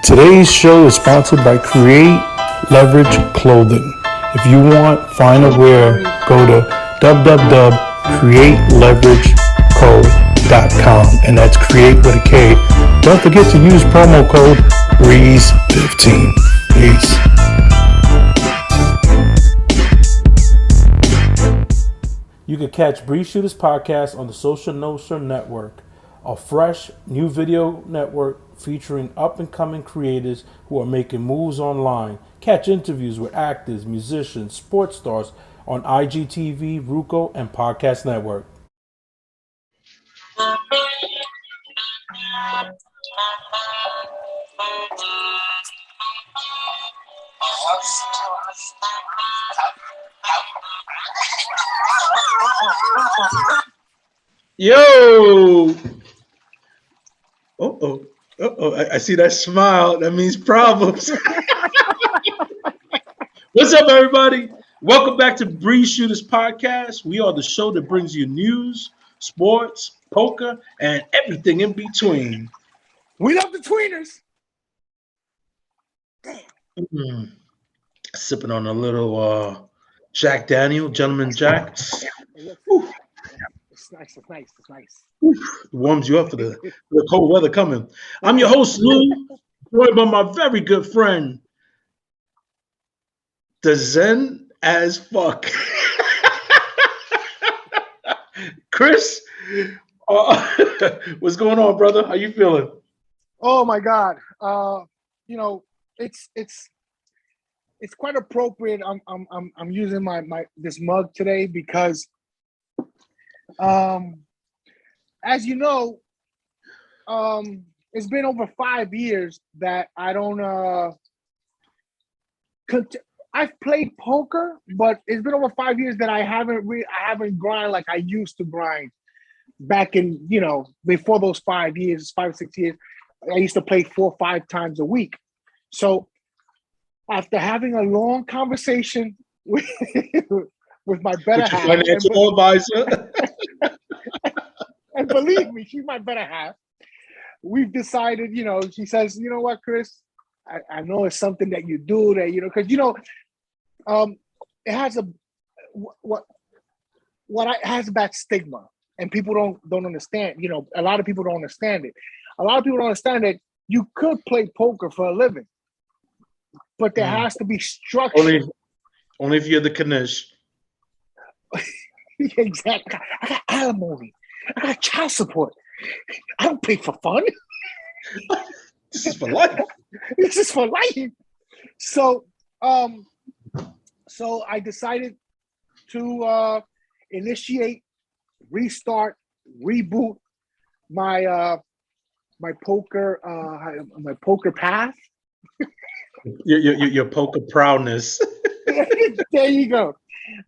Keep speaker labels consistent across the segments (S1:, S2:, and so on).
S1: Today's show is sponsored by Create Leverage Clothing. If you want finer wear, go to www.createleverageco.com, and that's create with a K. Don't forget to use promo code BREEZE15. Peace. You can catch Breeze Shooters Podcast on the Social Notion Network, a fresh new video network featuring up-and-coming creators who are making moves online. Catch interviews with actors, musicians, sports stars on IGTV, Ruko, and Podcast Network.
S2: Yo! I see that smile. That means problems. What's up, everybody? Welcome back to Breeze Shooters Podcast. We are the show that brings you news, sports, poker, and everything in between.
S3: We love the tweeners.
S2: Sipping on a little Jack Daniel, Gentleman Jack.
S3: It's nice. It's nice.
S2: It warms you up for the cold weather coming. I'm your host, Lou, joined by my very good friend, the Zen as fuck, Chris. What's going on, brother? How you feeling?
S3: Oh my God. It's quite appropriate. I'm using my this mug today because as you know, it's been over 5 years that I don't I've played poker, but it's been over 5 years that I haven't grind like I used to grind back in, before those 5 years, 5 or 6 years. I used to play 4 or 5 times a week. So after having a long conversation with my better half,
S2: financial advisor,
S3: and believe me, she's my better half. We've decided, she says, you know what, Chris, I know it's something that you do that, because, it has it has a bad stigma, and people don't understand. A lot of people don't understand it. A lot of people don't understand that you could play poker for a living, but there has to be structure.
S2: Only if you're the Kanish.
S3: Exactly. I got alimony. I got child support. I don't play for fun.
S2: This is for life.
S3: This is for life. So I decided to initiate, restart, reboot my poker path.
S2: Your poker proudness.
S3: There you go.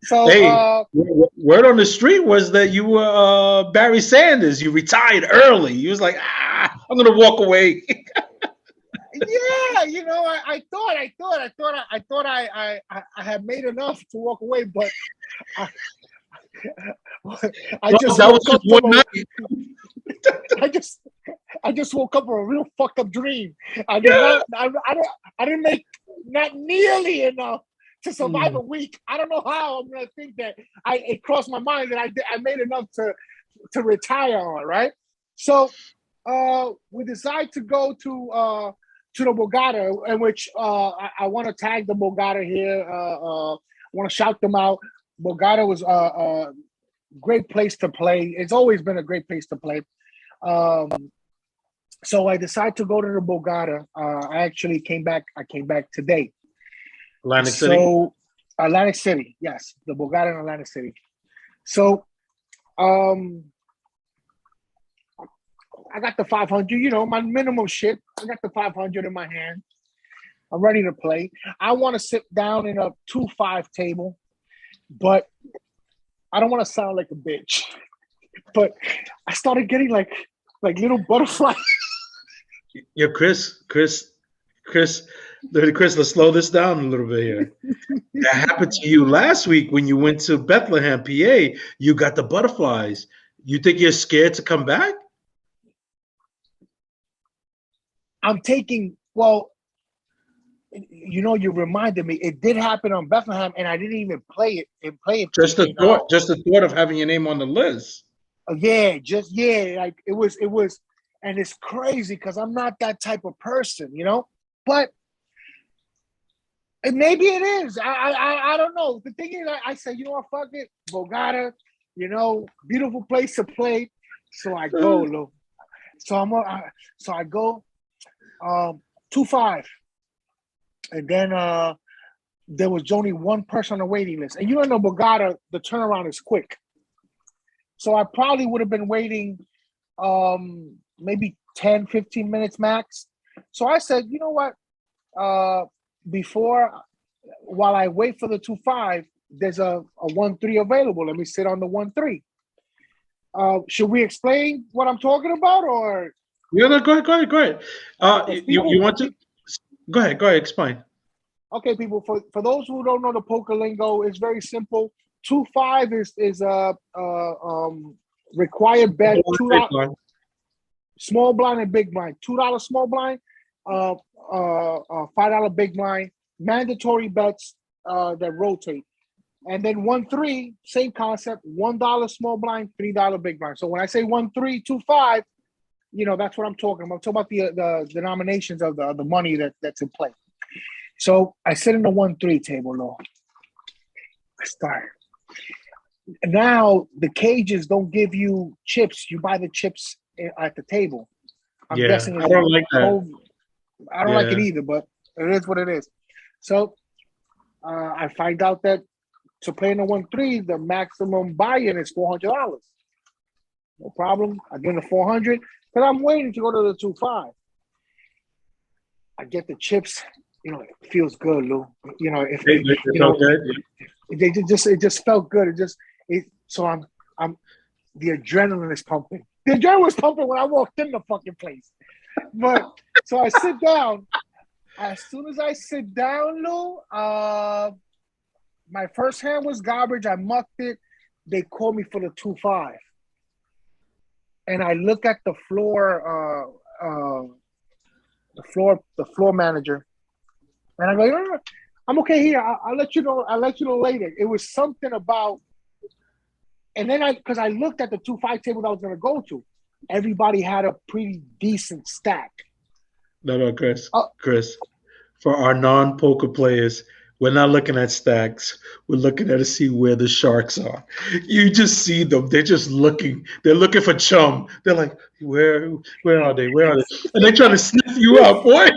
S3: So,
S2: hey, word on the street was that you were Barry Sanders. You retired early. You was like, I'm gonna walk away.
S3: Yeah, I thought I had made enough to walk away, but I just woke up from a real fucked up dream. I didn't make not nearly enough to survive a week. I don't know how I'm gonna think that it crossed my mind that I made enough to retire on, right? So we decide to go to the Borgata, in which I want to tag the Borgata here. I want to shout them out. Borgata was a great place to play. It's always been a great place to play. So I decided to go to the Borgata. I actually came back today.
S2: Atlantic City.
S3: Atlantic City, yes, the Borgata in Atlantic City. So, I got the 500. My minimum shit. I got the 500 in my hand. I'm ready to play. I want to sit down in a 2-5 table, but I don't want to sound like a bitch. But I started getting like little butterflies.
S2: Yo, Chris, let's slow this down a little bit here. That happened to you last week when you went to Bethlehem, PA. You got the butterflies. You think you're scared to come back?
S3: I'm taking Well, you reminded me. It did happen on Bethlehem, and I didn't even play it. And play it.
S2: Just the thought of having your name on the list.
S3: Yeah, like it was, and it's crazy because I'm not that type of person, But and maybe it is. I don't know. The thing is, I say, you know what, fuck it, Bogota, beautiful place to play. So I go, Lou. So I go 2-5, and then there was only one person on the waiting list, and know Bogota, the turnaround is quick. So I probably would have been waiting maybe 10, 15 minutes max. So I said, you know what? While I wait for the 2-5, there's a 1-3 available. Let me sit on the 1-3. Should we explain what I'm talking about, or?
S2: Yeah, no, go ahead. You want to? Go ahead, explain.
S3: Okay, people. For those who don't know the poker lingo, it's very simple. 2-5 is a required bet. $2 small blind and big blind. $2 small blind, $5 big blind. Mandatory bets that rotate, and then 1-3, same concept. $1 small blind, $3 big blind. So when I say 1-3, 2-5, that's what I'm talking about. I'm talking about the denominations of the money that's in play. So I sit in the 1-3 table, though. I start. Now the cages don't give you chips. You buy the chips at the table. I'm guessing
S2: I don't like that.
S3: I don't like it either, but it is what it is. So I find out that to play in the 1-3, the maximum buy-in is $400. No problem. I get the 400 because I'm waiting to go to the 2-5. I get the chips. It feels good, Lou. It just felt good. So I'm the adrenaline is pumping. The adrenaline was pumping when I walked in the fucking place. But so I sit down. As soon as I sit down, Lou, my first hand was garbage. I mucked it. They called me for the 2-5. And I look at the floor, the floor manager, and I go, no, I'm okay here. I'll let you know. I'll let you know later. It was something about, and then because I looked at the 2-5 table that I was going to go to, everybody had a pretty decent stack.
S2: No, Chris. For our non-poker players, we're not looking at stacks. We're looking at to see where the sharks are. You just see them. They're just looking. They're looking for chum. They're like, where are they? Where are they? And they're trying to sniff you out, boy.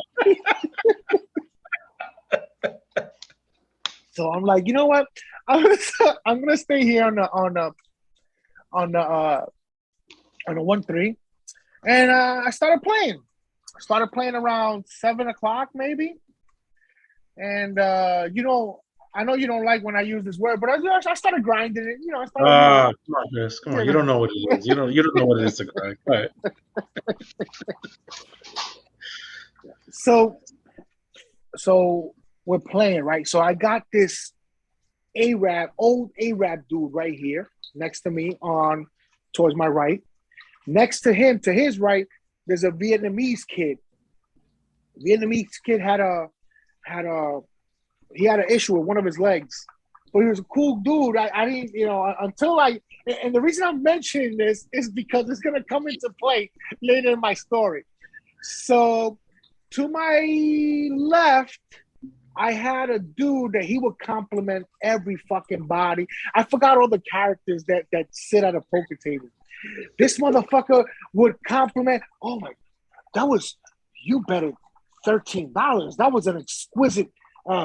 S3: So I'm like, you know what? I'm gonna stay here on the 1-3, and I started playing. I started playing around 7:00 maybe, and I know you don't like when I use this word, but I started grinding it.
S2: Come on, Chris. Come on. You don't know what it is. You don't know what it is to grind. Go ahead.
S3: So we're playing, right? So I got this old Arab dude right here next to me towards my right. Next to him, to his right, there's a Vietnamese kid. Vietnamese kid had an issue with one of his legs, but he was a cool dude. I didn't, and the reason I'm mentioning this is because it's gonna come into play later in my story. So to my left, I had a dude that he would compliment every fucking body. I forgot all the characters that sit at a poker table. This motherfucker would compliment, oh my, you bet $13. That was an exquisite,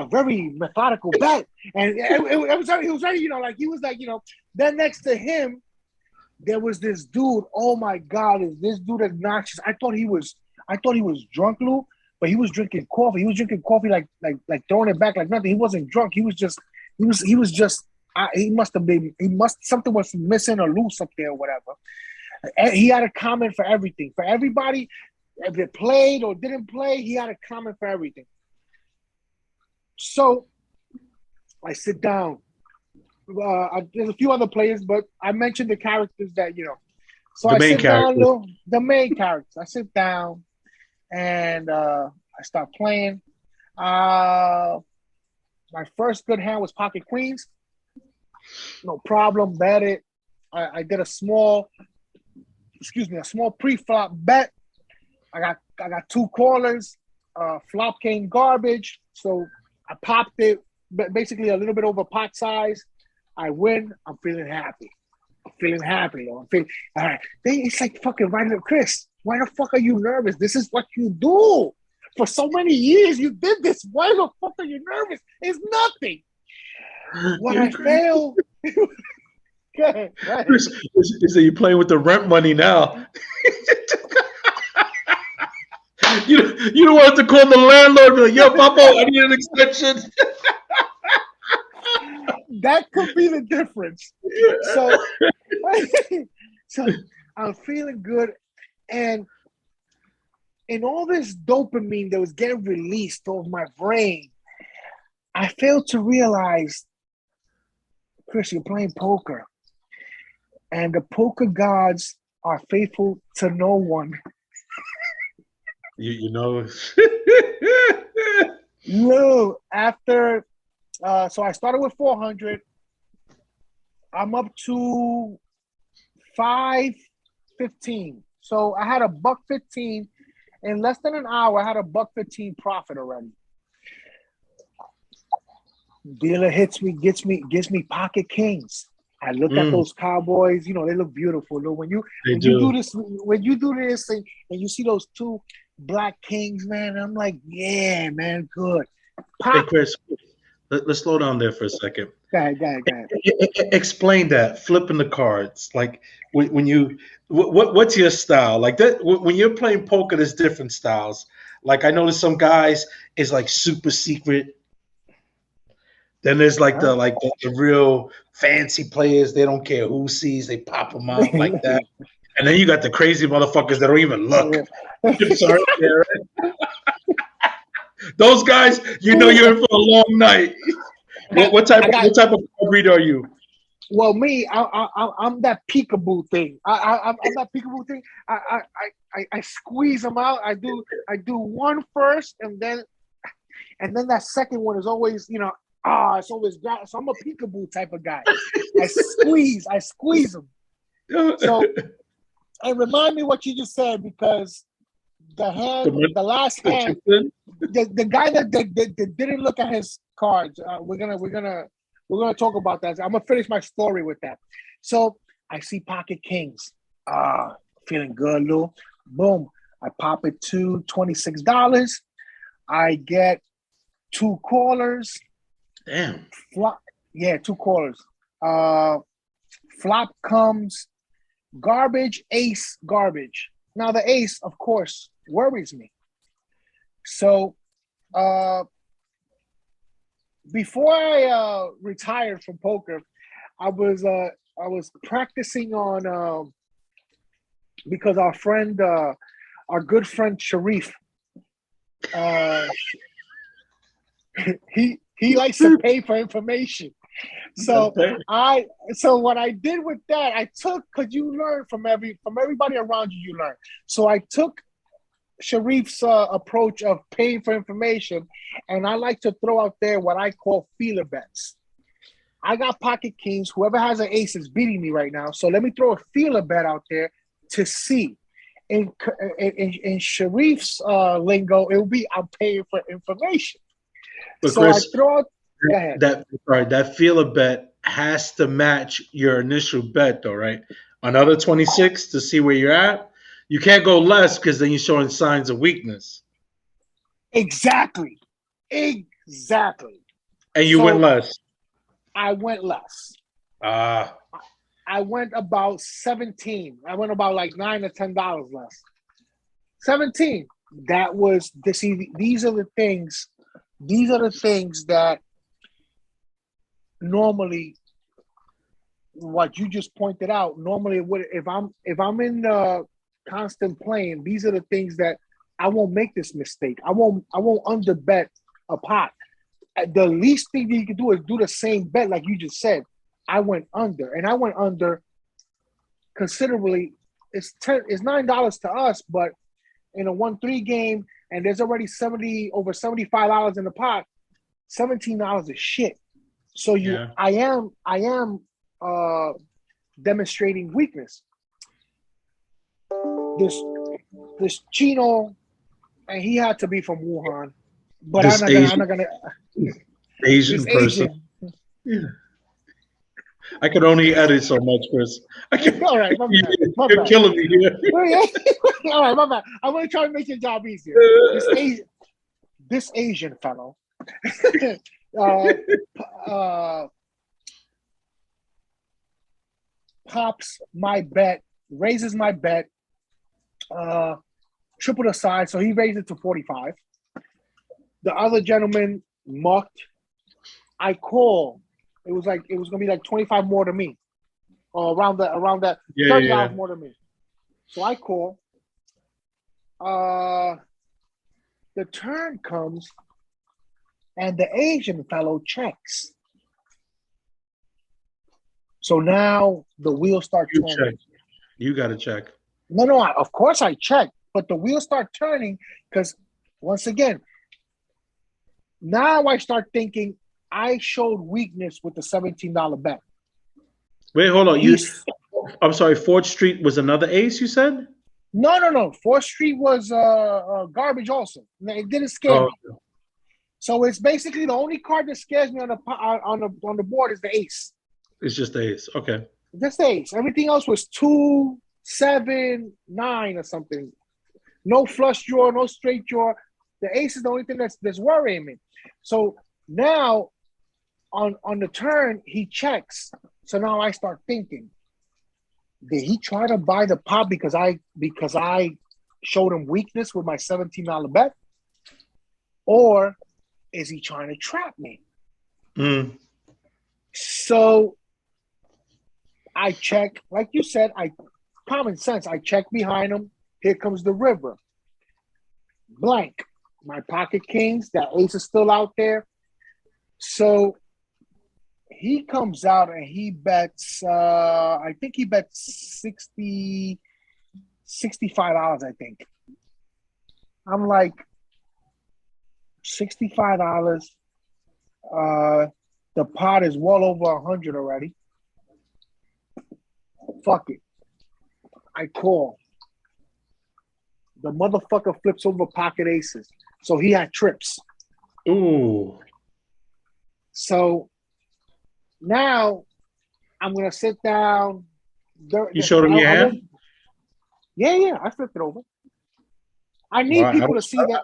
S3: very methodical bet. And it was very, he was like, then next to him, there was this dude. Oh my God, is this dude obnoxious? I thought he was drunk, Lou. But he was drinking coffee. He was drinking coffee like throwing it back like nothing. He wasn't drunk. He something was missing or loose up there or whatever. And he had a comment for everything. For everybody, if it played or didn't play, he had a comment for everything. So I sit down. There's a few other players, but I mentioned the characters that. So I sit down, the main characters. I sit down. And I start playing. My first good hand was pocket queens. No problem, bet it. I did a small pre-flop bet. I got 2 callers. Flop came garbage, so I popped it, basically a little bit over pot size. I win. I'm feeling happy. All right. It's like fucking right up, Chris. Why the fuck are you nervous? This is what you do. For so many years, you did this. Why the fuck are you nervous? It's nothing. What I fail. Go ahead.
S2: Chris, is that you're playing with the rent money now? You don't want to call the landlord and be like, yo, Papa, I need an extension.
S3: That could be the difference. So I'm feeling good. And in all this dopamine that was getting released off my brain, I failed to realize, Chris, you're playing poker. And the poker gods are faithful to no one.
S2: You know.
S3: No, after, so I started with 400. I'm up to 515. So I had a $1.15 in less than an hour. I had a $1.15 profit already. Dealer hits me, gives me pocket kings. I look at those Cowboys. You know, they look beautiful. When you do this, and you see those 2 black kings, man, I'm like, yeah, man, good.
S2: Hey, Chris, let's slow down there for a second.
S3: Go ahead.
S2: Explain that, flipping the cards. Like when you, what's your style? Like that when you're playing poker, there's different styles. Like I noticed some guys is like super secret. Then there's like the real fancy players. They don't care who sees. They pop them out like that. And then you got the crazy motherfuckers that don't even look. I'm sorry, those guys, you know, you're in for a long night. What type of reader are you?
S3: Well, me, I'm that peekaboo thing. I'm that peekaboo thing. I squeeze them out. I do one first, and then that second one is always, you know, it's always that. So I'm a peekaboo type of guy. I squeeze them. So, and remind me what you just said, because the last hand, the guy that didn't look at his cards. We're gonna talk about that. I'm gonna finish my story with that. So I see pocket kings. Feeling good, Lou. Boom. I pop it to $26. I get 2 callers.
S2: Damn.
S3: Flop. Yeah, 2 callers. Flop comes garbage, ace, garbage. Now the ace, of course, worries me. So before I retired from poker, I was practicing on because our good friend Sharif, he likes to pay for information. So what I did with that, I took, because you learn from everybody around you, you learn. So I took Sharif's approach of paying for information, and I like to throw out there what I call feeler bets. I got pocket kings. Whoever has an ace is beating me right now. So let me throw a feeler bet out there to see. In Sharif's lingo, it will be I'm paying for information.
S2: But
S3: so
S2: Chris,
S3: I throw out
S2: that feeler bet has to match your initial bet, though, right? Another 26 to see where you're at. You can't go less, because then you're showing signs of weakness.
S3: Exactly. And
S2: you went less.
S3: I went less.
S2: I
S3: went about 17. I went about like $9 or $10 less. 17. That was these are the things that normally, what you just pointed out, normally if I'm in constant playing, these are the things that I won't make this mistake. I won't underbet a pot. The least thing that you can do is do the same bet like you just said. I went under, and I went under considerably. It's $9 to us, but in a 1-3 game, and there's already over $75 in the pot, $17 is shit. So I am demonstrating weakness. This Chino, and he had to be from Wuhan, but I'm not gonna
S2: Asian person. Yeah. I could only edit so much, Chris.
S3: All right, my bad.
S2: You're killing me here.
S3: All right, my bad. I'm gonna try to make your job easier. This Asian fellow pops my bet, raises my bet, triple the size, so he raised it to 45. The other gentleman mucked. I call. It was gonna be like 25 more to me, or around that $30 more to me. So I call. The turn comes, and the Asian fellow checks. So now the wheels start turning.
S2: You got to check.
S3: No, of course I check, but the wheels start turning because, once again, now I start thinking I showed weakness with the $17 bet.
S2: Wait, hold on. I'm sorry. 4th Street was another ace, you said?
S3: No. 4th Street was garbage also. It didn't scare me. So it's basically the only card that scares me on the board is the ace.
S2: It's just the ace. Okay.
S3: Just the ace. Everything else was 2, 7, 9 or something. No flush draw, no straight draw. The ace is the only thing that's worrying me. So now on the turn, he checks. So now I start thinking, did he try to buy the pot because I showed him weakness with my $17 bet? Or is he trying to trap me? So I check, like you said, common sense. I check behind him. Here comes the river. Blank. My pocket kings. That ace is still out there. So he comes out and he bets. I think he bets $65. I think. I'm like, $65. The pot is well over 100 already. Fuck it. I call. The motherfucker flips over pocket aces. So he had trips.
S2: Ooh.
S3: So now I'm going to sit down.
S2: You showed him your hand?
S3: Yeah. I flipped it over. I need people to see that.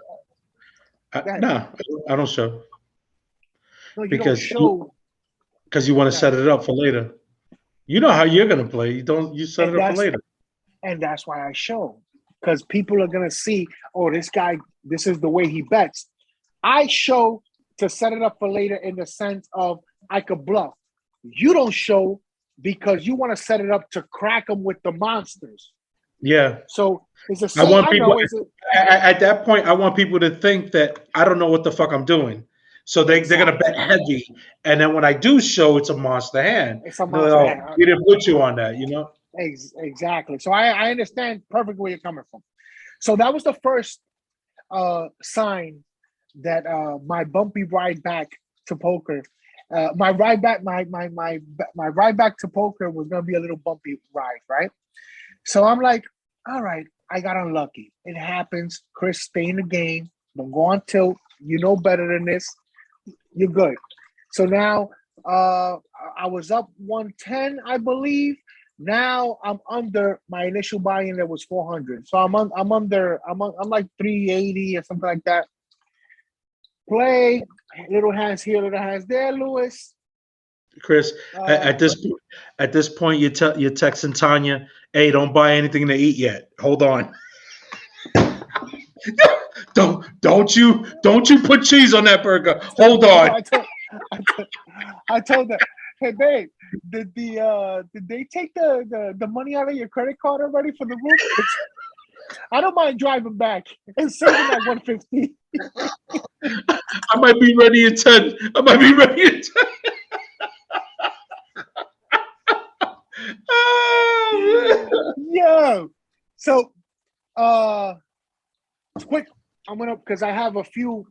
S2: No, I don't show.
S3: No, you don't show.
S2: Because you want to set it up for later. You know how you're going to play. You set it up for later.
S3: And that's why I show. Because people are going to see, oh, this guy, this is the way he bets. I show to set it up for later in the sense of I could bluff. You don't show because you want to set it up to crack them with the monsters.
S2: Yeah.
S3: So it's the same.
S2: I want people, at that point, I want people to think that I don't know what the fuck I'm doing. So they're going to bet heavy. And then when I do show, it's a monster hand.
S3: It's a monster hand.
S2: We didn't put you on that, you know?
S3: Exactly. So I understand perfectly where you're coming from. So that was the first sign that my bumpy ride back to poker, my ride back to poker was going to be a little bumpy ride, right? So I'm like, all right, I got unlucky. It happens. Chris, stay in the game. Don't go on tilt. You know better than this. You're good. So now I was up 110, I believe. Now I'm under my initial buy-in that was 400. So I'm like 380 or something like that. Play little hands here, little hands there, Lewis.
S2: Chris, at this point, you're texting Tanya, "Hey, don't buy anything to eat yet. Hold on. don't you put cheese on that burger. Hold on."
S3: I told her, hey babe, did they take the money out of your credit card already for the roof? I don't mind driving back and saving that 150.
S2: I might be ready at 10.
S3: Yo. So quick, I'm gonna because I have a few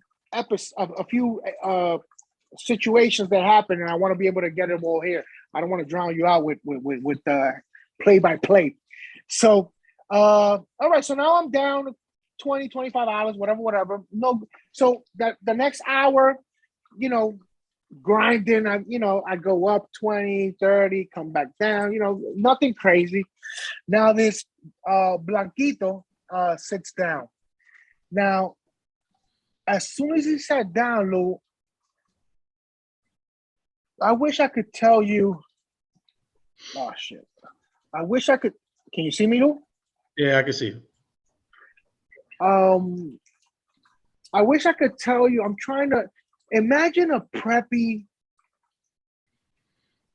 S3: situations that happen, and I want to be able to get them all here. I don't want to drown you out with play by play. So, all right. So now I'm down $20, $25, whatever. No, so that the next hour, grinding. I go up 20, 30, come back down. Nothing crazy. Now this Blanquito sits down. Now, as soon as he sat down, Lou, I wish I could tell you. Oh shit! I wish I could. Can you see me, Lou?
S2: Yeah, I can see you.
S3: I wish I could tell you. I'm trying to imagine a preppy,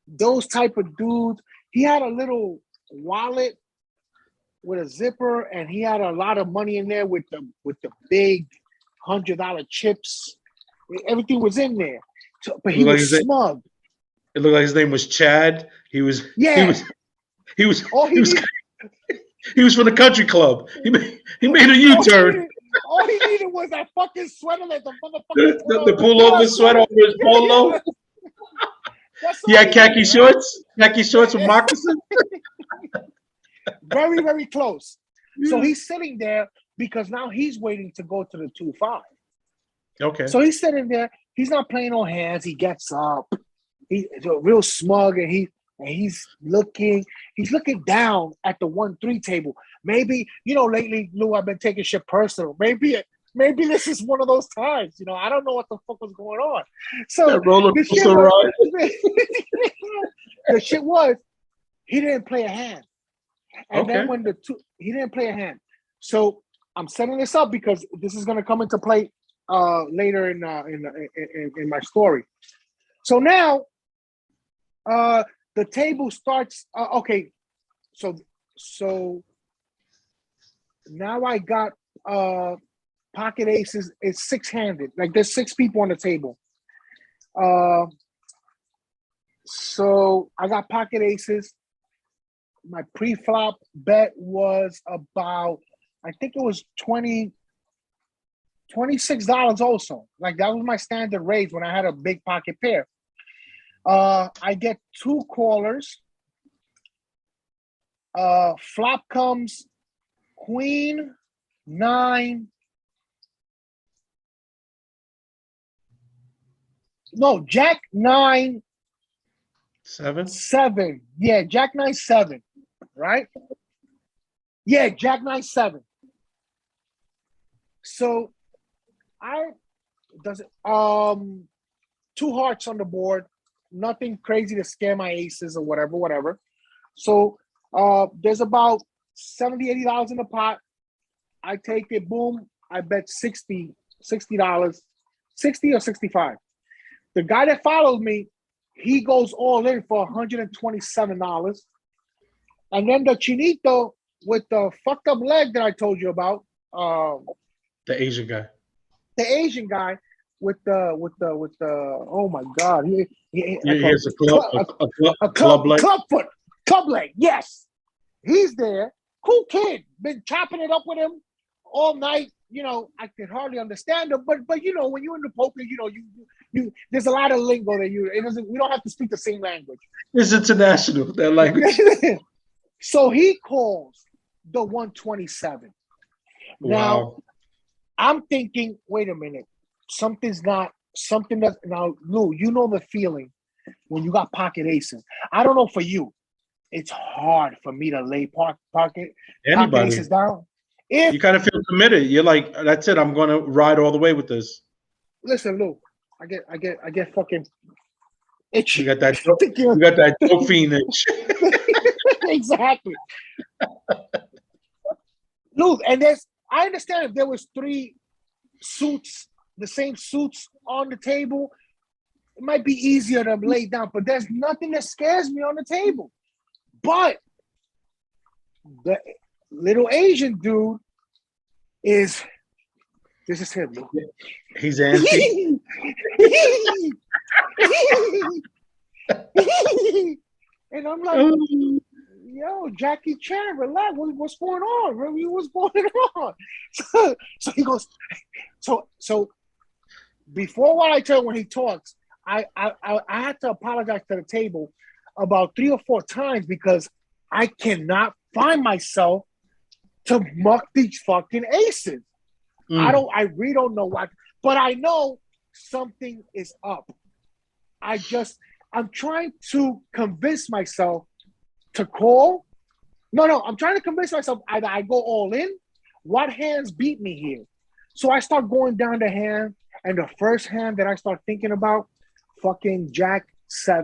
S3: those type of dudes. He had a little wallet with a zipper, and he had a lot of money in there with the big $100 chips. Everything was in there, but he was smug.
S2: It looked like his name was Chad. He was.
S3: Yeah.
S2: He was from the country club. He made a U-turn.
S3: All he needed was that fucking sweater, like the motherfucking
S2: the pullover sweater over his polo. He had khaki shorts with moccasins.
S3: Very, very close. So he's sitting there because now he's waiting to go to the 2-5.
S2: Okay.
S3: So he's sitting there. He's not playing no hands. He gets up. He's real smug, and he's looking down at the 1-3 table. Maybe, lately, Lou, I've been taking shit personal. Maybe this is one of those times. I don't know what the fuck was going on. So
S2: that roller coaster ride.
S3: The shit was, he didn't play a hand. And then when he didn't play a hand. So I'm setting this up because this is going to come into play later in my story. So now, the table starts. Okay, so now I got pocket aces. It's 6-handed. Like there's 6 people on the table. So I got pocket aces. My pre-flop bet was about, I think it was $26 also. Like that was my standard raise when I had a big pocket pair. I get 2 callers. Flop comes Queen, 9. No, Jack 9. 7. Yeah, Jack 9, 7. Right? Yeah, Jack 9, 7. So does it 2 hearts on the board. Nothing crazy to scare my aces or whatever. So there's about $70, $80 in the pot. I take it, boom. I bet $60, $60 or 65. The guy that followed me, he goes all in for $127. And then the chinito with the fucked up leg that I told you about.
S2: The Asian guy.
S3: The Asian guy with the oh my God. He
S2: has a club
S3: leg. Yes. He's there. Cool kid. Been chopping it up with him all night. I can hardly understand him, but when you're in the poker, you there's a lot of lingo that we don't have to speak the same language.
S2: It's international, that language.
S3: So he calls the 127.
S2: Wow.
S3: Now I'm thinking, wait a minute, something that's now, Lou, the feeling when you got pocket aces. I don't know for you. It's hard for me to lay pocket aces down.
S2: You kind of feel committed. You're like, that's it. I'm going to ride all the way with this.
S3: Listen, Lou, I get fucking itchy.
S2: You got that dope fiend itch.
S3: Exactly. Lou, and I understand if there was 3 suits, the same suits on the table, it might be easier to lay down, but there's nothing that scares me on the table. But the little Asian dude this is him.
S2: He's antsy.
S3: And I'm like, yo, Jackie Chan, relax. What's going on? Really, what's going on? So he goes, so before what I tell you when he talks, I had to apologize to the table about 3 or 4 times because I cannot find myself to muck these fucking aces. I really don't know why, but I know something is up. I'm trying to convince myself to call. No, I'm trying to convince myself either I go all in. What hands beat me here? So I start going down the hand, and the first hand that I start thinking about, fucking Jack 8.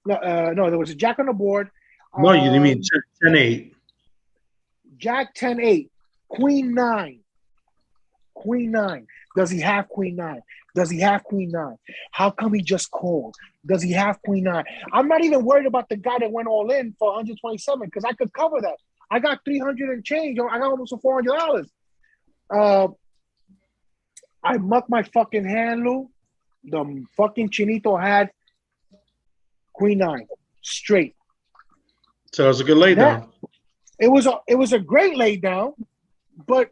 S3: No, there was a Jack on the board.
S2: No, you didn't mean 10-8.
S3: Jack 10-8, Queen 9. Queen 9. Does he have Queen 9? Does he have Queen 9? How come he just called? Does he have Queen 9? I'm not even worried about the guy that went all in for 127 because I could cover that. I got 300 and change. I got almost $400. I mucked my fucking hand, Lou. The fucking Chinito had Queen 9 straight.
S2: So that was a good lay down.
S3: It was a great lay down, but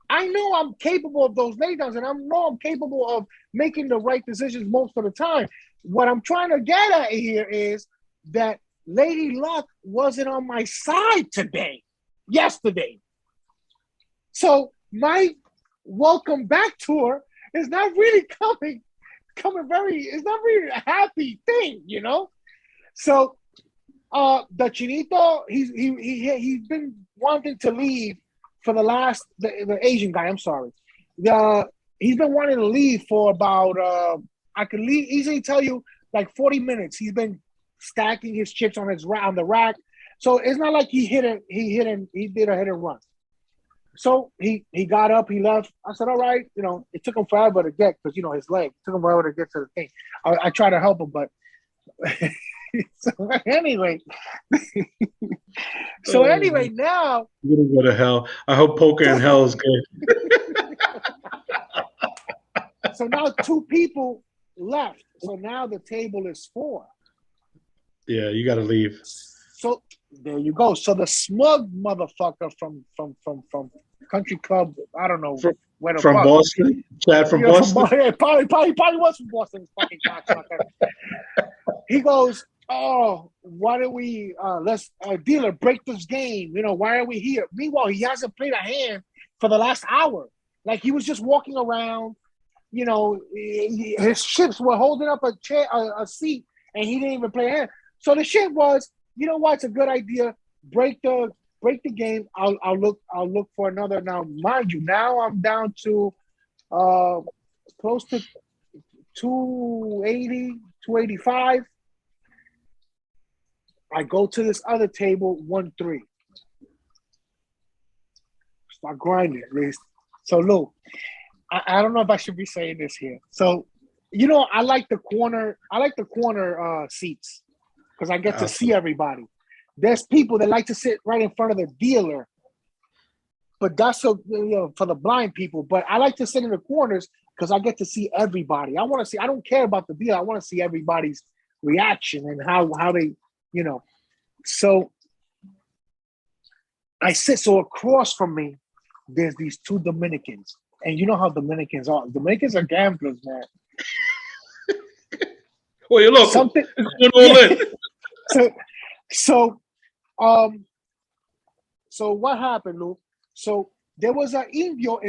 S3: I know I'm capable of those laydowns, and I know I'm capable of making the right decisions most of the time. What I'm trying to get at here is that Lady Luck wasn't on my side yesterday. So my welcome back tour is not really coming it's not really a happy thing, you know? So the Chinito, he's been wanting to leave for the Asian guy, I'm sorry. He's been wanting to leave for about I could easily tell you like 40 minutes. He's been stacking his chips on the rack. So it's not like he did a hit and run. So he got up, he left. I said, all right, it took him forever to get, because his leg took him forever to get to the thing. I tried to help him, but so anyway. Now
S2: you're gonna go to hell. I hope poker in hell is good.
S3: So now 2 people left. So now the table is 4.
S2: Yeah, you got to leave.
S3: So there you go. So the smug motherfucker from Country Club, I don't know where the
S2: from
S3: fuck.
S2: Boston, Chad from Boston.
S3: Probably was from Boston. Fucking cocksucker. He goes, oh, why don't we let's dealer break this game? Why are we here? Meanwhile, he hasn't played a hand for the last hour. Like he was just walking around. His chips were holding up a chair, a seat, and he didn't even play a hand. So the shit was, you know what? It's a good idea. Break the game. I'll look for another. Now, mind you, now I'm down to close to 280, 285. I go to this other table, 1-3. Start grinding, at least. So, Lou, I don't know if I should be saying this here. So, I like the corner seats because I get to see everybody. There's people that like to sit right in front of the dealer, but that's for the blind people. But I like to sit in the corners because I get to see everybody. I want to see. I don't care about the deal. I want to see everybody's reaction and how they, So I sit. So across from me, there's these 2 Dominicans. And you know how Dominicans are. Dominicans are gamblers, man.
S2: Well, you're local.
S3: Something. So what happened, Lou? So there was an Indian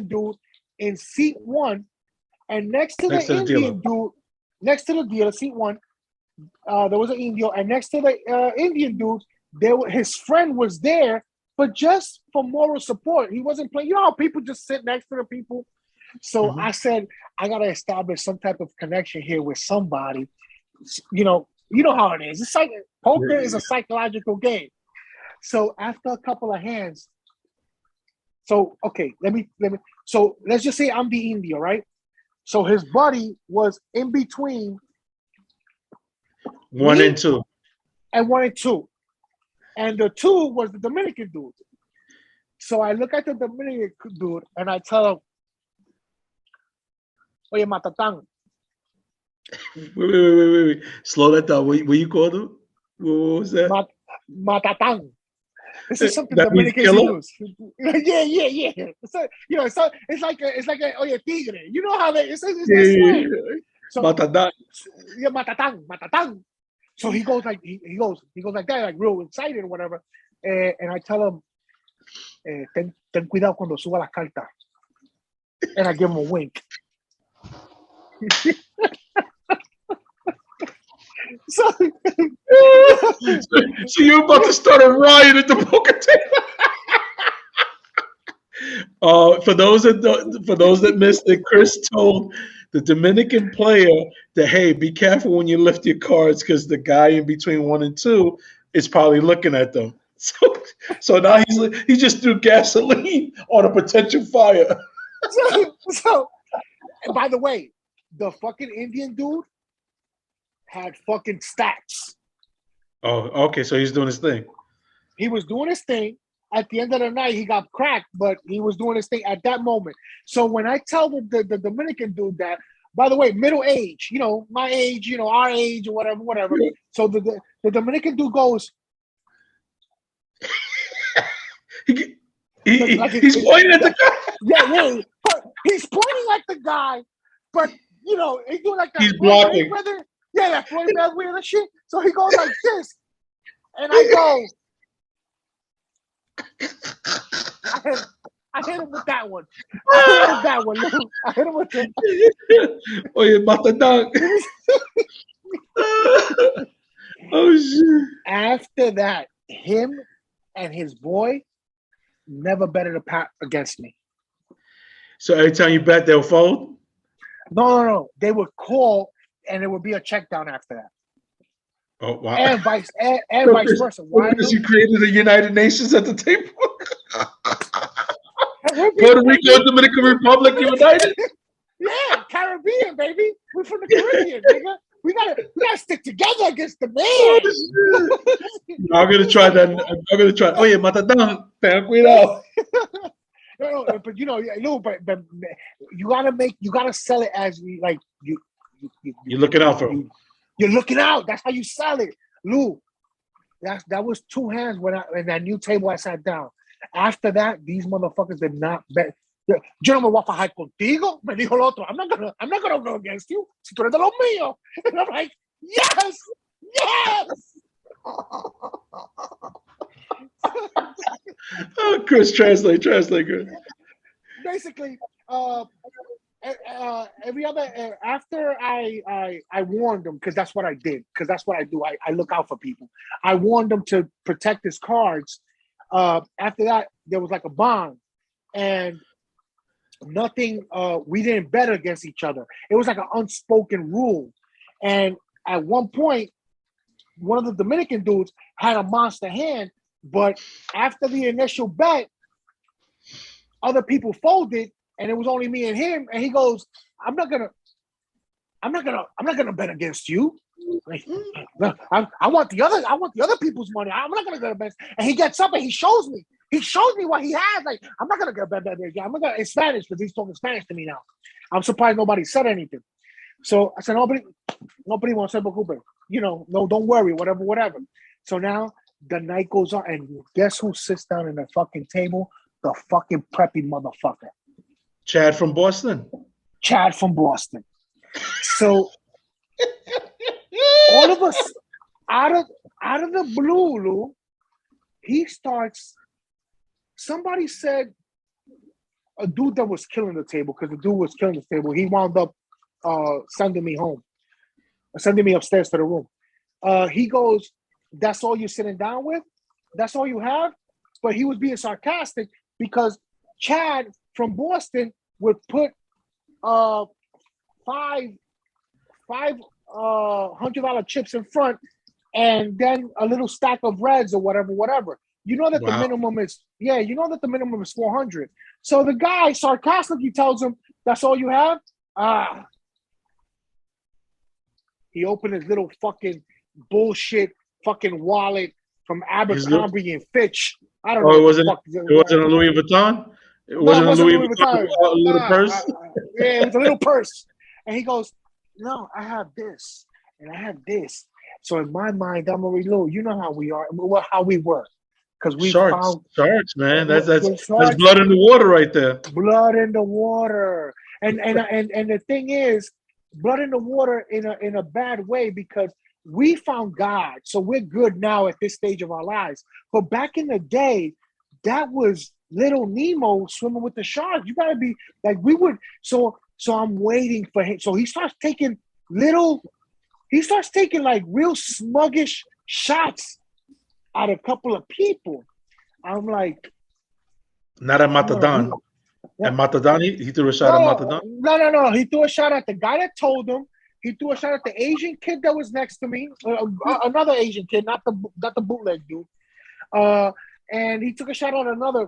S3: dude in seat 1, and next to the Indian dude, next to the dealer, seat 1, there was an Indian, and next to the Indian dude, his friend was there. But just for moral support, he wasn't playing. You know how people just sit next to the people? So I said, I got to establish some type of connection here with somebody. You know how it is. It's like poker is a psychological game. So after a couple of hands, so let's just say I'm the India, right? So his buddy was in between
S2: 1 and 2.
S3: And 1 and 2. And the 2 was the Dominican dude. So I look at the Dominican dude and I tell him, oye, Matatang,
S2: Wait. Slow that down. What you called him? What was that?
S3: Matatang. This is something
S2: That means
S3: Dominicans
S2: killer?
S3: use. Yeah. So, it's like a oye tigre. You know how it's their slang. So
S2: Matadang.
S3: yeah, matatang. So he goes like he goes like that, like real excited or whatever. And I tell him, ten cuidado cuando suba la carta. And I give him a wink. So
S2: you're about to start a riot at the poker table. For those that missed it, Chris told the Dominican player that, hey, be careful when you lift your cards because the guy in between 1 and 2 is probably looking at them. So now he just threw gasoline on a potential fire.
S3: So and by the way, the fucking Indian dude had fucking stats.
S2: Oh, okay. So he's doing his thing.
S3: He was doing his thing. At the end of the night, he got cracked, but he was doing his thing at that moment. So when I tell the Dominican dude that, by the way, middle age, my age, our age or whatever.
S2: Yeah.
S3: So the Dominican dude goes,
S2: he's pointing at the guy.
S3: Yeah. He's pointing at the guy, but he's doing like that.
S2: He's blocking.
S3: Yeah, that Floyd Mayweather shit. So he goes like this, and I go. I hit him with that one. I hit him with that.
S2: Oye, Matadang. Oh shit!
S3: After that, him and his boy never betted a pat against me.
S2: So every time you bet, they'll fold?
S3: No. They would call, and it would be a check down after that.
S2: Oh wow!
S3: And vice versa. Why?
S2: Because you created the United Nations at the table. Puerto Rico and Dominican Republic united.
S3: Yeah, Caribbean, baby. We're from the Caribbean, nigga. We gotta stick together against the man.
S2: I'm gonna try that. I'm gonna try. Oh yeah, Matadang, ten cuidado.
S3: No, but you gotta sell it as
S2: You're looking out for him.
S3: You're looking out. That's how you sell it, Lou. That was 2 hands when in that new table I sat down. After that, these motherfuckers did not bet. Yo no me voy a fajar contigo. Me dijo el otro. I'm not gonna go against you. Si tú eres de los míos. And I'm like, yes.
S2: Oh, Chris, translate, Chris.
S3: Basically, every other after I warned him, because that's what I did, because that's what I do. I look out for people. I warned him to protect his cards. After that, there was like a bond, and nothing. We didn't bet against each other. It was like an unspoken rule. And at one point, one of the Dominican dudes had a monster hand, but after the initial bet, other people folded, and it was only me and him. And he goes, I'm not gonna bet against you. Like, I want the other people's money. I'm not gonna bet against. And he gets up and he shows me what he has. Like, I'm not gonna get bet again. I'm gonna in Spanish because he's talking Spanish to me now. I'm surprised nobody said anything. So I said, nobody wants to preocupe. No, don't worry, whatever. So now the night goes on, and guess who sits down in the fucking table? The fucking preppy motherfucker.
S2: Chad from Boston.
S3: So all of us, out of the blue, Lou, he starts. Somebody said a dude that was killing the table, because the dude was killing the table. He wound up sending me upstairs to the room. He goes, "That's all you're sitting down with? That's all you have?" But he was being sarcastic because Chad from Boston would put five $100 chips in front, and then a little stack of reds or whatever. You know that the minimum is 400. So the guy sarcastically tells him, "That's all you have?" He opened his little fucking bullshit fucking wallet from Abercrombie and Fitch. I don't know.
S2: It wasn't a Louis Vuitton? It wasn't a Louis Vuitton. A little purse?
S3: Yeah, it was a little purse. And he goes, no, I have this and I have this. So in my mind, I'm already low. You know how we are, how we were, because we found
S2: Sharks, man.
S3: with
S2: That's
S3: sharks,
S2: blood in the water right there.
S3: blood in the water, and the thing is, blood in the water in a bad way because we found God, so we're good now at this stage of our lives. But back in the day, that was little Nemo swimming with the sharks. You gotta be like we would. So I'm waiting for him. So he starts taking like real smuggish shots at a couple of people. I'm like,
S2: Not at
S3: I'm gonna
S2: Matadan.
S3: do
S2: At
S3: what?
S2: Matadan, he threw a shot at
S3: No,
S2: Matadan.
S3: no. He threw a shot at the guy that told him. He threw a shot at the Asian kid that was next to me, another Asian kid, not the bootleg dude. Uh, and he took a shot at another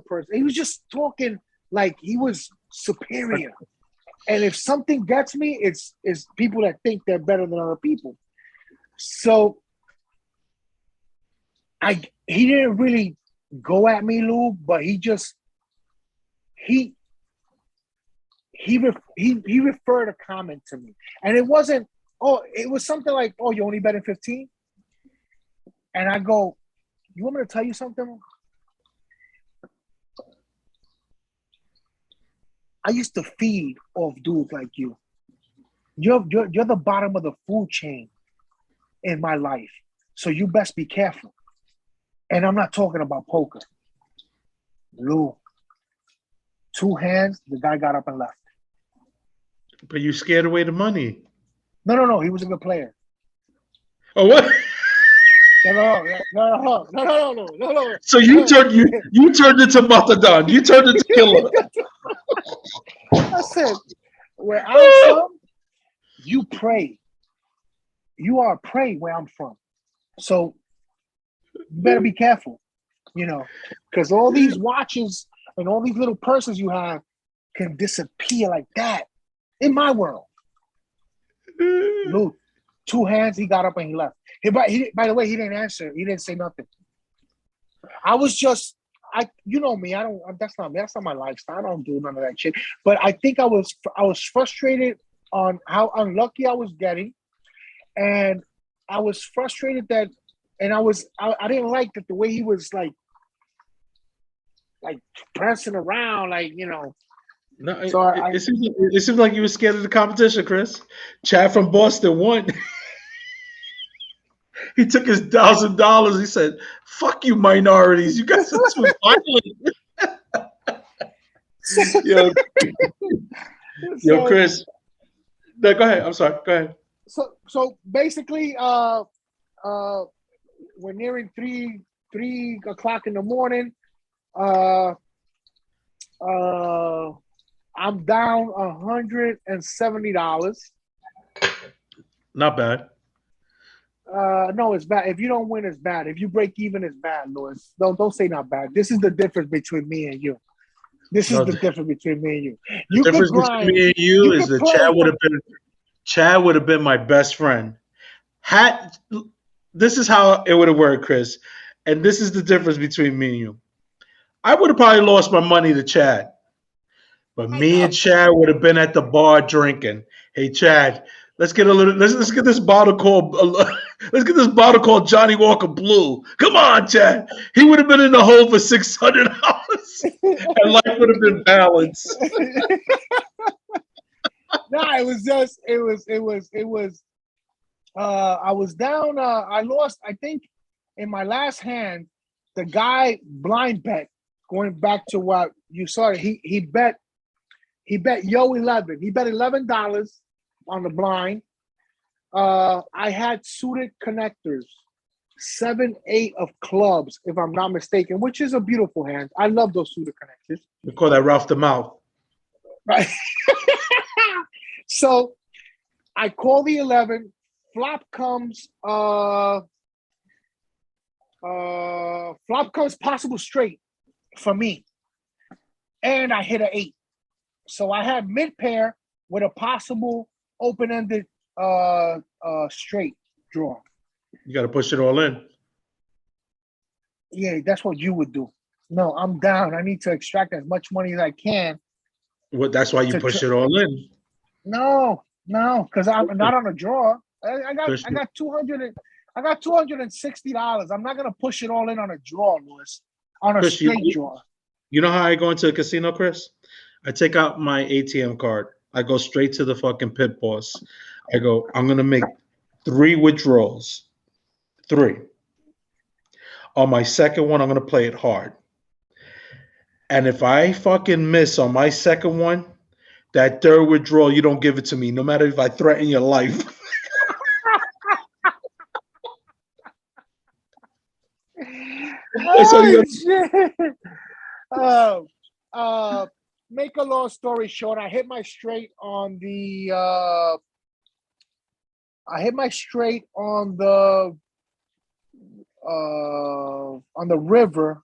S3: person. He was just talking like he was superior. And if something gets me, it's people that think they're better than other people. So he didn't really go at me, Lou, but he referred a comment to me, and it wasn't. Oh, it was something like, "Oh, you only bet in 15," and I go, "You want me to tell you something?" I used to feed off dudes like you. You're the bottom of the food chain in my life, so you best be careful. And I'm not talking about poker. Lou, two hands, the guy got up and left.
S2: But you scared away the money.
S3: No. He was a good player.
S2: Oh what?
S3: No.
S2: So you turned into Matadan. You turned into killer.
S3: I said, where I'm from, you pray. You are a prey where I'm from. So you better be careful, because all these watches and all these little purses you have can disappear like that in my world. Luke, two hands, he got up and he left. By the way, he didn't answer. He didn't say nothing. I was just, you know me. That's not me. That's not my lifestyle. I don't do none of that shit. But I think I was frustrated on how unlucky I was getting, and I was frustrated that, and I didn't like that the way he was like pressing around,
S2: No,
S3: So
S2: it seems like you were scared of the competition, Chris. Chad from Boston won. He took his $1,000. He said, "Fuck you, minorities. You guys are too violent." Yo, Chris. No, go ahead. I'm sorry. Go ahead.
S3: So basically, we're nearing 3 o'clock in the morning. I'm down $170.
S2: Not bad.
S3: No, it's bad. If you don't win, it's bad. If you break even, it's bad, Louis. Don't say not bad. This is the difference between me and you. This is the difference between me and you.
S2: The difference between me and you is that Chad would have been my best friend. This is how it would have worked, Chris. And this is the difference between me and you. I would have probably lost my money to Chad. But me and Chad would have been at the bar drinking. Hey Chad, let's get this bottle called Johnny Walker Blue. Come on, Chad. He would have been in the hole for $600, and life would have been balanced.
S3: No, it was. I was down. I lost. I think in my last hand, the guy blind bet. Going back to what you saw, he bet yo 11. He bet $11 on the blind. I had suited connectors, 7-8 of clubs, if I'm not mistaken, which is a beautiful hand. I love those suited connectors.
S2: We call that Ralph the Mouth.
S3: Right. So I call the 11. Flop comes. Flop comes possible straight for me, and I hit an 8. So I had mid pair with a possible open-ended straight draw.
S2: You got to push it all in.
S3: Yeah, that's what you would do. No, I'm down. I need to extract as much money as I can.
S2: Well, that's why you push it all in.
S3: No, No, because I'm not on a draw. I got $260. I'm not gonna push it all in on a draw, Lewis. On a
S2: Chris,
S3: straight draw.
S2: You know how I go into a casino, Chris? I take out my ATM card. I go straight to the fucking pit boss. I go, I'm gonna make 3 withdrawals. 3. On my second one, I'm gonna play it hard. And if I fucking miss on my second one, that third withdrawal, you don't give it to me, no matter if I threaten your life.
S3: Oh, shit. Make a long story short, I hit my straight on the river,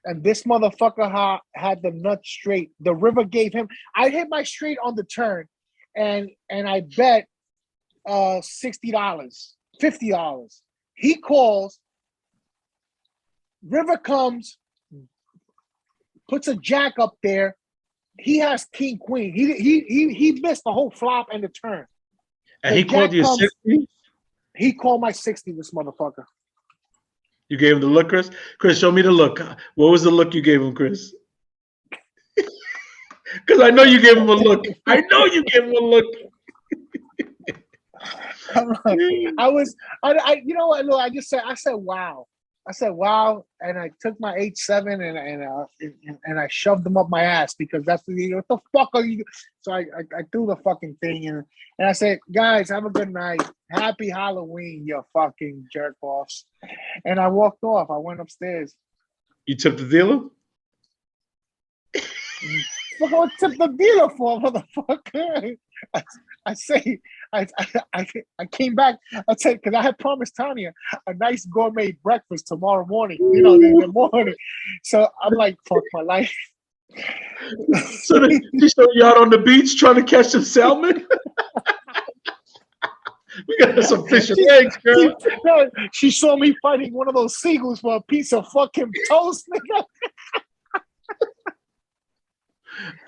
S3: and this motherfucker had the nut straight. The river gave him. I hit my straight on the turn, and I bet $60, $50. He calls. River comes, puts a jack up there. He has king queen. He missed the whole flop and the turn.
S2: And he called you 60?
S3: He called my 60, this motherfucker.
S2: You gave him the look, Chris? Chris, show me the look. What was the look you gave him, Chris? Because I know you gave him a look. I know you gave him a look.
S3: You know what? Look, I said, wow. I said, wow, and I took my 8-7 and I shoved them up my ass because that's what the fuck are you? So I threw the fucking thing in, and I said, guys, have a good night, happy Halloween, you fucking jerk offs, and I walked off. I went upstairs.
S2: You tipped the dealer?
S3: What tipped the dealer for, motherfucker? I came back. I said, because I had promised Tanya a nice gourmet breakfast tomorrow morning, in the morning. So I'm like, fuck my life.
S2: So she showed you out on the beach trying to catch some salmon? We got some fish and eggs, girl.
S3: She saw me fighting one of those seagulls for a piece of fucking toast, nigga.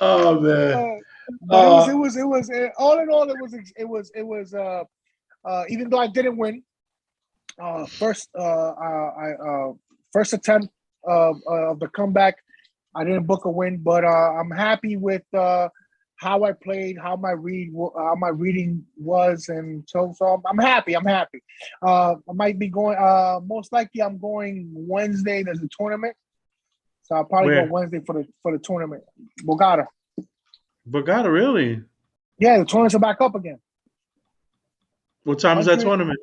S2: Oh man.
S3: It was all in all, it was even though I didn't win first attempt of the comeback, I didn't book a win, but I'm happy with how I played, how my reading was, and so I'm happy. I might be going most likely I'm going Wednesday. There's a tournament, so I'll probably go Wednesday for the tournament.
S2: Bogota, really?
S3: Yeah, the tournaments are back up again.
S2: What time is that tournament?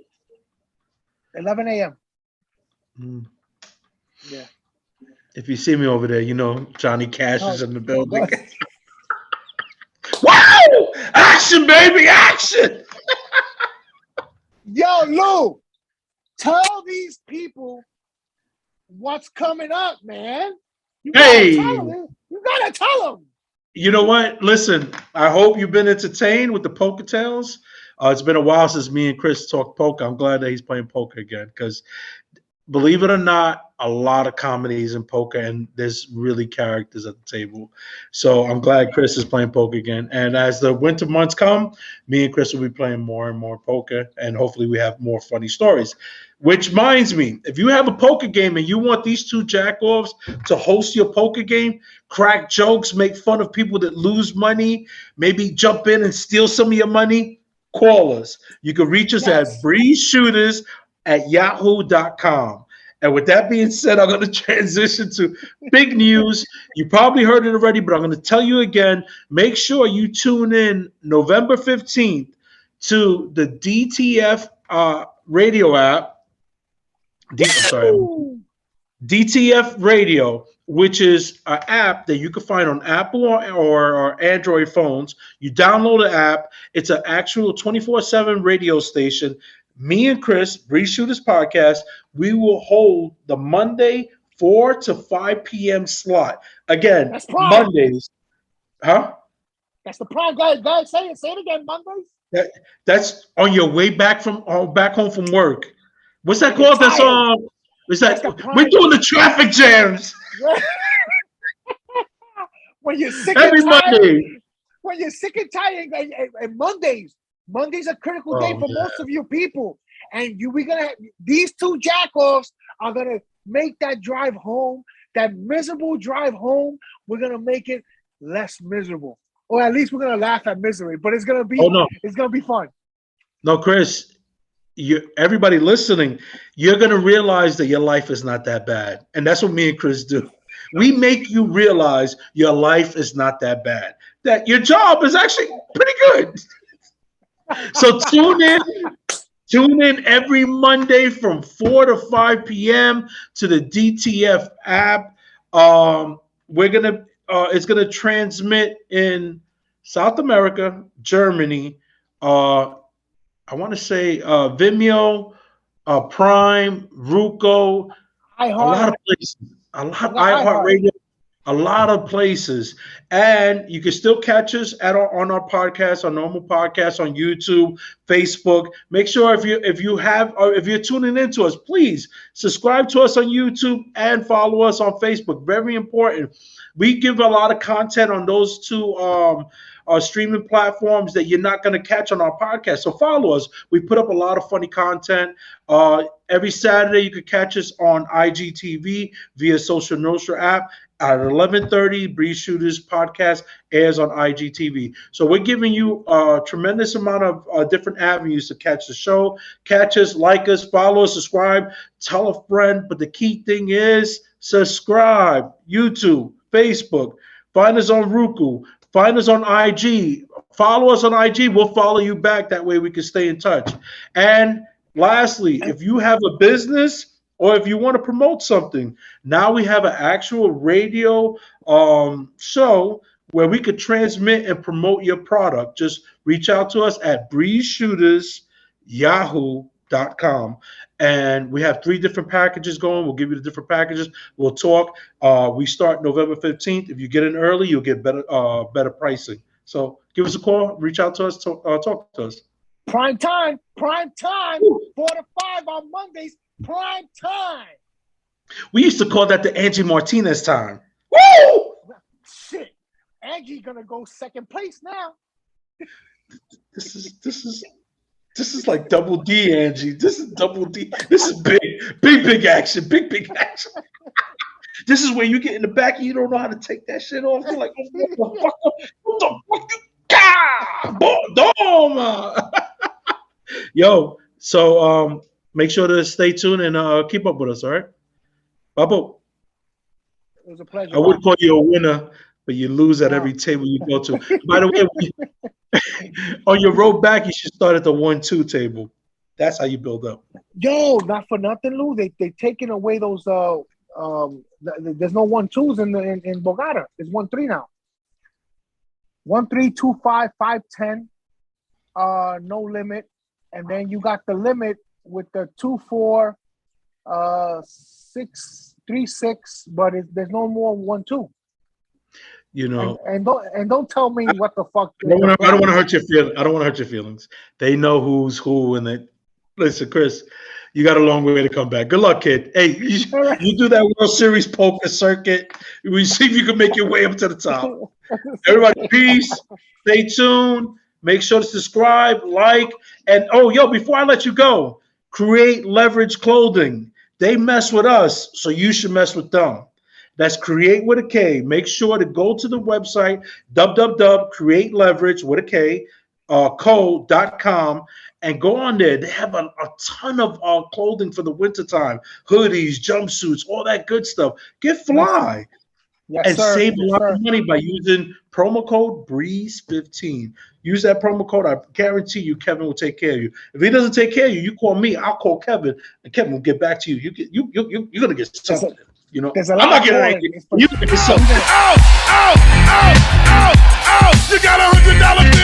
S3: 11 a.m.
S2: Yeah. If you see me over there, Johnny Cash is in the building. Wow! Action, baby, action!
S3: Yo, Lou, tell these people what's coming up, man. You gotta tell them.
S2: You know what? Listen, I hope you've been entertained with the Poker Tales. It's been a while since me and Chris talked poker. I'm glad that he's playing poker again because, believe it or not, a lot of comedies in poker, and there's really characters at the table. So I'm glad Chris is playing poker again. And as the winter months come, me and Chris will be playing more and more poker, and hopefully we have more funny stories. Which reminds me, if you have a poker game and you want these two jack-offs to host your poker game, crack jokes, make fun of people that lose money, maybe jump in and steal some of your money, call us. You can reach us at breezeshooters@yahoo.com. And with that being said, I'm going to transition to big news. You probably heard it already, but I'm going to tell you again. Make sure you tune in November 15th to the DTF radio app. DTF Radio, which is an app that you can find on Apple or Android phones. You download the app. It's an actual 24/7 radio station. Me and Chris, Breeze Shooters Podcast, we will hold the Monday 4 to 5 p.m. slot. Again,
S3: that's prime.
S2: Mondays. Huh?
S3: That's the prime. Guys, say it again, Mondays.
S2: That's on your way back home from work. What's that called? That's we're doing the traffic jams.
S3: When you're sick
S2: every
S3: and tired,
S2: Monday.
S3: when you're sick and tired, and Monday's a critical day for most of you people, and these two jackoffs are gonna make that drive home, that miserable drive home. We're gonna make it less miserable, or at least we're gonna laugh at misery. But it's gonna be it's gonna be fun.
S2: No, Chris. Everybody listening, you're going to realize that your life is not that bad. And that's what me and Chris do. We make you realize your life is not that bad, that your job is actually pretty good. So tune in every Monday from 4 to 5 p.m. to the DTF app. It's going to transmit in South America, Germany, I want to say Vimeo, Prime, Ruko, a lot of places, iHeartRadio, a lot of places, and you can still catch us on our podcast, our normal podcast on YouTube, Facebook. Make sure if you're tuning into us, please subscribe to us on YouTube and follow us on Facebook. Very important. We give a lot of content on those two streaming platforms that you're not going to catch on our podcast. So follow us. We put up a lot of funny content. Every Saturday, you can catch us on IGTV via Social Nostra app. At 11:30, Breeze Shooters podcast airs on IGTV. So we're giving you a tremendous amount of different avenues to catch the show. Catch us, like us, follow us, subscribe, tell a friend. But the key thing is subscribe. YouTube, Facebook. Find us on Roku. Find us on IG. Follow us on IG. We'll follow you back. That way we can stay in touch. And lastly, if you have a business or if you want to promote something, now we have an actual radio show where we could transmit and promote your product. Just reach out to us at breezeshootersyahoo.com. And we have 3 different packages going. We'll give you the different packages. We'll talk. We start November 15th. If you get in early, you'll get better pricing. So give us a call. Reach out to us. Talk to us.
S3: Prime time. 4 to 5 on Mondays. Prime time.
S2: We used to call that the Angie Martinez time. Woo!
S3: Shit. Angie gonna go second place now.
S2: This is like double D, Angie. This is double D. This is big action. Big action. This is where you get in the back and you don't know how to take that shit off. You're like, what the fuck Yo, so make sure to stay tuned and keep up with us, all right? Babo.
S3: It was a pleasure.
S2: I would call you a winner, but you lose at every table you go to. By the way, on your road back, you should start at the 1-2 table. That's how you build up.
S3: Yo, not for nothing, Lou. They taking away those. There's no 1-2s in Bogota. It's 1-3 now. 1-3, 2-5, 5-10. No limit, and then you got the limit with the 2-4, 6-3-6. But there's no more 1-2.
S2: You know,
S3: and don't tell me what the fuck.
S2: I don't want to hurt your feelings. I don't want to hurt your feelings. They know who's who, and they listen, Chris. You got a long way to come back. Good luck, kid. Hey, you do that World Series poker circuit. We see if you can make your way up to the top. Everybody, peace. Stay tuned. Make sure to subscribe, like, and before I let you go, Create Leverage Clothing. They mess with us, so you should mess with them. That's Create with a K. Make sure to go to the website, www.createleverage.co.com, and go on there. They have a ton of clothing for the wintertime, hoodies, jumpsuits, all that good stuff. Get fly and save a lot of money by using promo code BREEZE15. Use that promo code. I guarantee you Kevin will take care of you. If he doesn't take care of you, you call me. I'll call Kevin, and Kevin will get back to you. You're going to get something. You know, I'm not getting angry. You get something.
S4: You got $100